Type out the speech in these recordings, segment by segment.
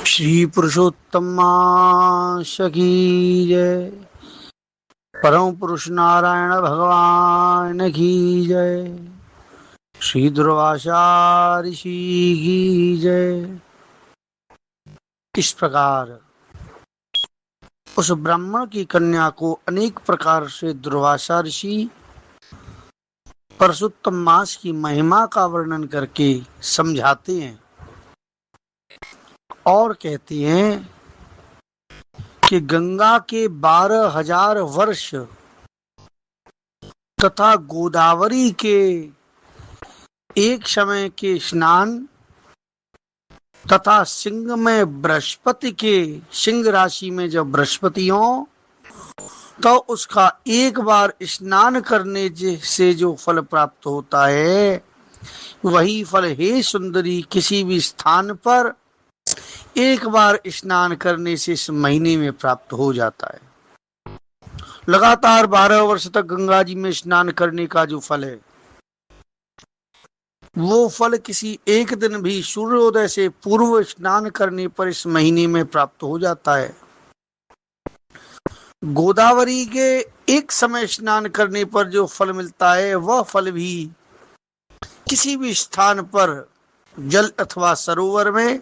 श्री पुरुषोत्तम की जय। परम पुरुष नारायण भगवान की जय। श्री दुर्वासा ऋषि की जय। इस प्रकार उस ब्राह्मण की कन्या को अनेक प्रकार से दुर्वासा ऋषि पुरुषोत्तम मास की महिमा का वर्णन करके समझाते हैं और कहते हैं कि गंगा के 12,000 वर्ष तथा गोदावरी के एक समय के स्नान तथा सिंह में बृहस्पति के सिंह राशि में जब बृहस्पति हो तो उसका एक बार स्नान करने से जो फल प्राप्त होता है वही फल हे सुंदरी किसी भी स्थान पर एक बार स्नान करने से इस महीने में प्राप्त हो जाता है। लगातार 12 वर्ष तक गंगा जी में स्नान करने का जो फल है वो फल किसी एक दिन भी सूर्योदय से पूर्व स्नान करने पर इस महीने में प्राप्त हो जाता है। गोदावरी के एक समय स्नान करने पर जो फल मिलता है वह फल भी किसी भी स्थान पर जल अथवा सरोवर में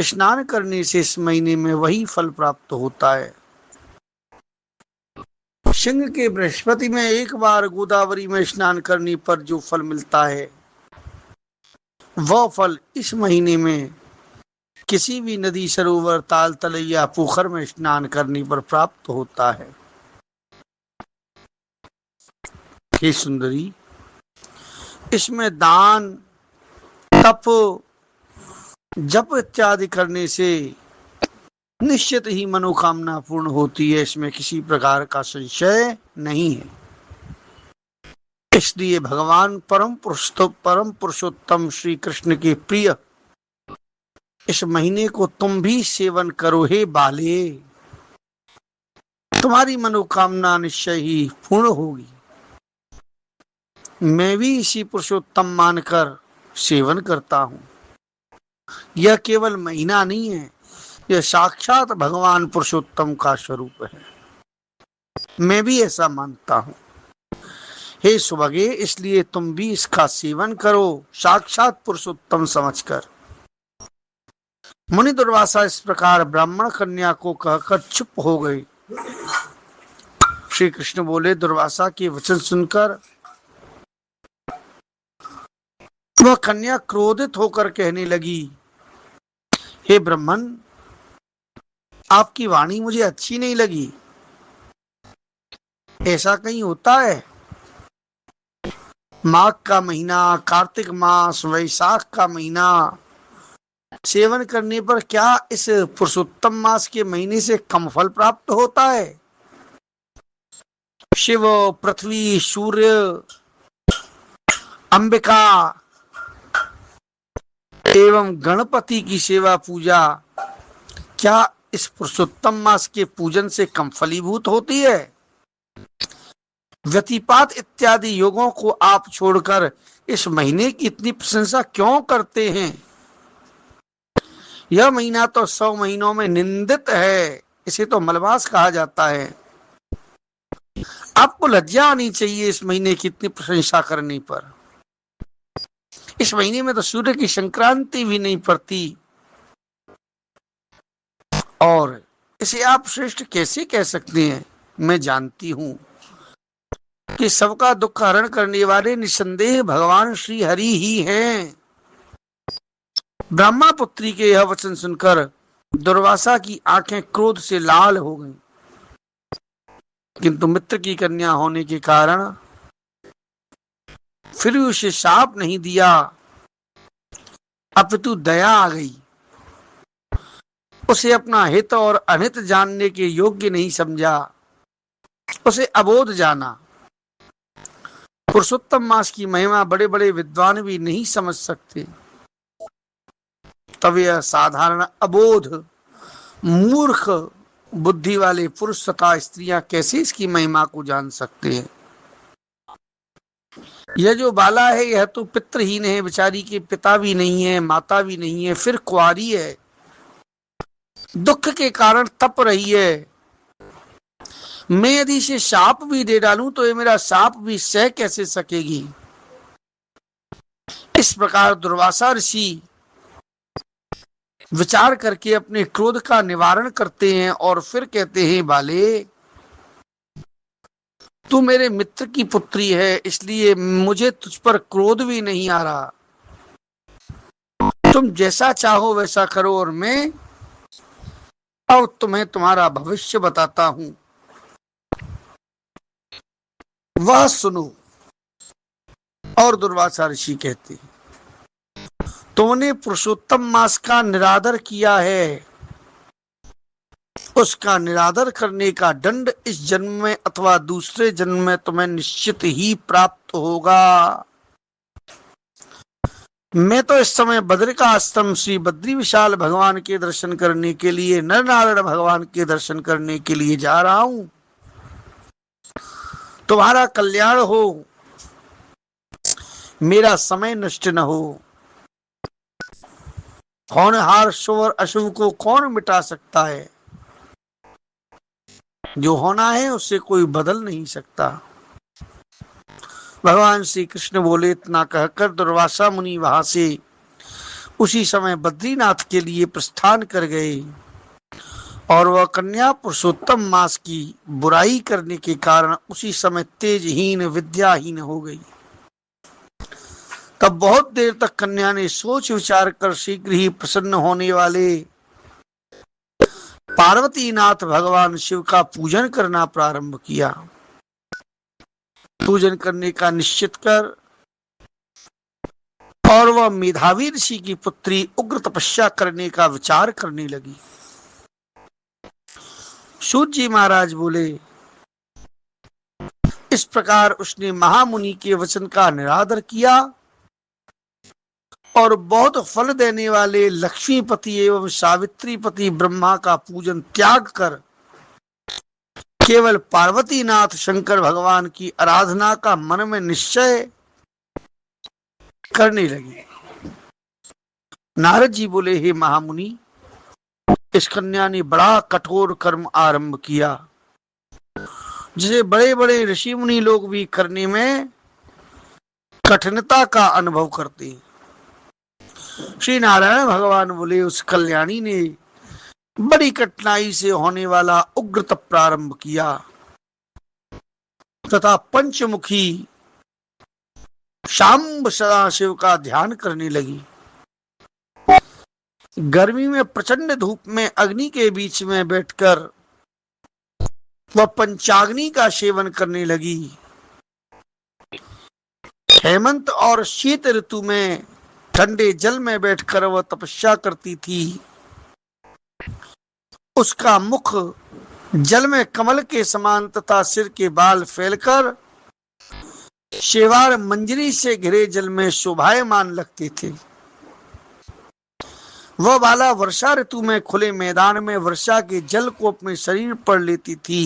स्नान करने से इस महीने में वही फल प्राप्त होता है। सिंह के बृहस्पति में एक बार गोदावरी में स्नान करने पर जो फल मिलता है वह फल इस महीने में किसी भी नदी सरोवर ताल तलैया पोखर में स्नान करने पर प्राप्त होता है। हे सुंदरी, इसमें दान तप जप इत्यादि करने से निश्चित ही मनोकामना पूर्ण होती है, इसमें किसी प्रकार का संशय नहीं है। इसलिए भगवान परम पुरुषोत्तम श्री कृष्ण के प्रिय इस महीने को तुम भी सेवन करो हे बाले, तुम्हारी मनोकामना निश्चय ही पूर्ण होगी। मैं भी इसी पुरुषोत्तम मानकर सेवन करता हूं। यह केवल महीना नहीं है, यह साक्षात भगवान पुरुषोत्तम का स्वरूप है। मैं भी ऐसा मानता हूं। हे सुभगे, इसलिए तुम भी इसका सेवन करो साक्षात पुरुषोत्तम समझकर। मुनि दुर्वासा इस प्रकार ब्राह्मण कन्या को कहकर चुप हो गए। श्री कृष्ण बोले, दुर्वासा के वचन सुनकर वह कन्या क्रोधित होकर कहने लगी, हे ब्राह्मण, आपकी वाणी मुझे अच्छी नहीं लगी। ऐसा कहीं होता है? माघ का महीना, कार्तिक मास, वैशाख का महीना सेवन करने पर क्या इस पुरुषोत्तम मास के महीने से कम फल प्राप्त होता है? शिव, पृथ्वी, सूर्य, अंबिका एवं गणपति की सेवा पूजा क्या इस पुरुषोत्तम मास के पूजन से कम फलीभूत होती है? व्यतिपात इत्यादि योगों को आप छोड़कर इस महीने की इतनी प्रशंसा क्यों करते हैं? यह महीना तो 100 महीनों में निंदित है, इसे तो मलमास कहा जाता है। आपको लज्जा आनी चाहिए इस महीने की इतनी प्रशंसा करने पर। इस महीने में तो सूर्य की संक्रांति भी नहीं पड़ती और इसे आप श्रेष्ठ कैसे कह सकते हैं? मैं जानती हूं कि सबका दुख हरण करने वाले निसंदेह भगवान श्री हरि ही हैं। ब्रह्मा पुत्री के यह वचन सुनकर दुर्वासा की आंखें क्रोध से लाल हो गईं, किंतु मित्र की कन्या होने के कारण फिर भी उसे शाप नहीं दिया, अपितु दया आ गई। उसे अपना हित और अनित जानने के योग्य नहीं समझा, उसे अबोध जाना। पुरुषोत्तम मास की महिमा बड़े बड़े विद्वान भी नहीं समझ सकते, तब यह साधारण अबोध मूर्ख बुद्धि वाले पुरुष तथा स्त्रियां कैसे इसकी महिमा को जान सकते हैं? यह जो बाला है यह तो पितृहीन है, बेचारी के पिता भी नहीं है, माता भी नहीं है, फिर कुंवारी है। दुख के कारण तप रही है, मैं यदि इसे शाप भी दे डालूं तो ये मेरा शाप भी सह कैसे सकेगी। इस प्रकार दुर्वासा ऋषि विचार करके अपने क्रोध का निवारण करते हैं और फिर कहते हैं, बाले तू मेरे मित्र की पुत्री है, इसलिए मुझे तुझ पर क्रोध भी नहीं आ रहा। तुम जैसा चाहो वैसा करो और मैं अब तुम्हें तुम्हारा भविष्य बताता हूं, वह सुनो। और दुर्वासा ऋषि कहते हैं, तुमने पुरुषोत्तम मास का निरादर किया है, उसका निरादर करने का दंड इस जन्म में अथवा दूसरे जन्म में तुम्हें निश्चित ही प्राप्त होगा। मैं तो इस समय बद्र का आश्रम श्री बद्री विशाल भगवान के दर्शन करने के लिए, नर नारायण भगवान के दर्शन करने के लिए जा रहा हूं। तुम्हारा कल्याण हो, मेरा समय नष्ट न हो। होनहार शुभ और अशुभ को कौन मिटा सकता है, जो होना है उससे कोई बदल नहीं सकता। भगवान श्री कृष्ण बोले। इतना कहकर दुर्वासा मुनि वहां से उसी समय बद्रीनाथ के लिए प्रस्थान कर गए और वह कन्या पुरुषोत्तम मास की बुराई करने के कारण उसी समय तेजहीन विद्याहीन हो गई। तब बहुत देर तक कन्या ने सोच विचार कर शीघ्र ही प्रसन्न होने वाले पार्वतीनाथ भगवान शिव का पूजन करना प्रारंभ किया। पूजन करने का निश्चित कर और वह मेधावी ऋषि की पुत्री उग्र तपस्या करने का विचार करने लगी। सूत जी महाराज बोले, इस प्रकार उसने महामुनि के वचन का निरादर किया और बहुत फल देने वाले लक्ष्मीपति एवं सावित्रीपति ब्रह्मा का पूजन त्याग कर केवल पार्वतीनाथ शंकर भगवान की आराधना का मन में निश्चय करने लगे। नारद जी बोले, हे महामुनि, इस कन्या ने बड़ा कठोर कर्म आरंभ किया, जिसे बड़े बड़े ऋषि मुनि लोग भी करने में कठिनता का अनुभव करते हैं। श्री नारायण भगवान बोले, उस कल्याणी ने बड़ी कठिनाई से होने वाला उग्र तप प्रारंभ किया तथा पंचमुखी शांब सदाशिव का ध्यान करने लगी। गर्मी में प्रचंड धूप में अग्नि के बीच में बैठकर वह पंचाग्नि का सेवन करने लगी। हेमंत और शीत ऋतु में ठंडे जल में बैठकर वह तपस्या करती थी। उसका मुख जल में कमल के समान तथा सिर के बाल फैलकर शेवार मंजरी से घिरे जल में शोभायमान लगते थे। वह बाला वर्षा ऋतु में खुले मैदान में वर्षा के जल को अपने शरीर पर लेती थी।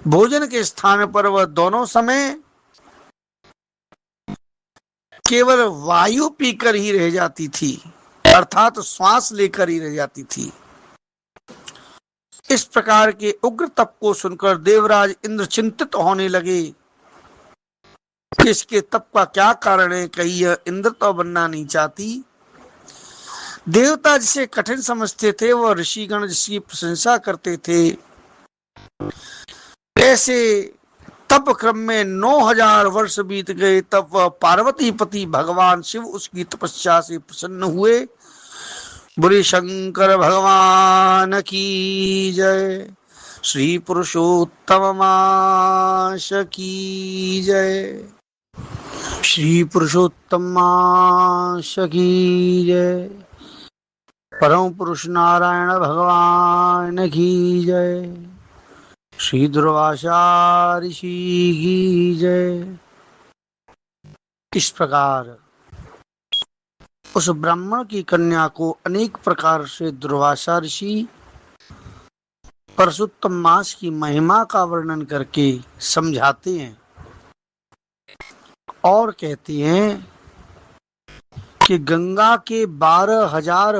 भोजन के स्थान पर वह दोनों समय केवल वायु पीकर ही रह जाती थी, अर्थात श्वास लेकर ही रह जाती थी। इस प्रकार के उग्र तप को सुनकर देवराज इंद्र चिंतित होने लगे कि इसके तप का क्या कारण है, कहीं यह इंद्र तो बनना नहीं चाहती। देवता जिसे कठिन समझते थे वह ऋषिगण जिसकी प्रशंसा करते थे। ऐसे तप क्रम में 9000 वर्ष बीत गए। तब वह पार्वतीपति भगवान शिव उसकी तपस्या से प्रसन्न हुए। बोले शंकर भगवान की जय, श्री पुरुषोत्तम मास की जय, श्री पुरुषोत्तम मास की जय, परम पुरुष नारायण भगवान की जय, श्री दुर्वासा ऋषि की जय। इस प्रकार उस ब्राह्मण की कन्या को अनेक प्रकार से दुर्वासा ऋषि पुरुषोत्तम मास की महिमा का वर्णन करके समझाते हैं और कहते हैं कि गंगा के 12,000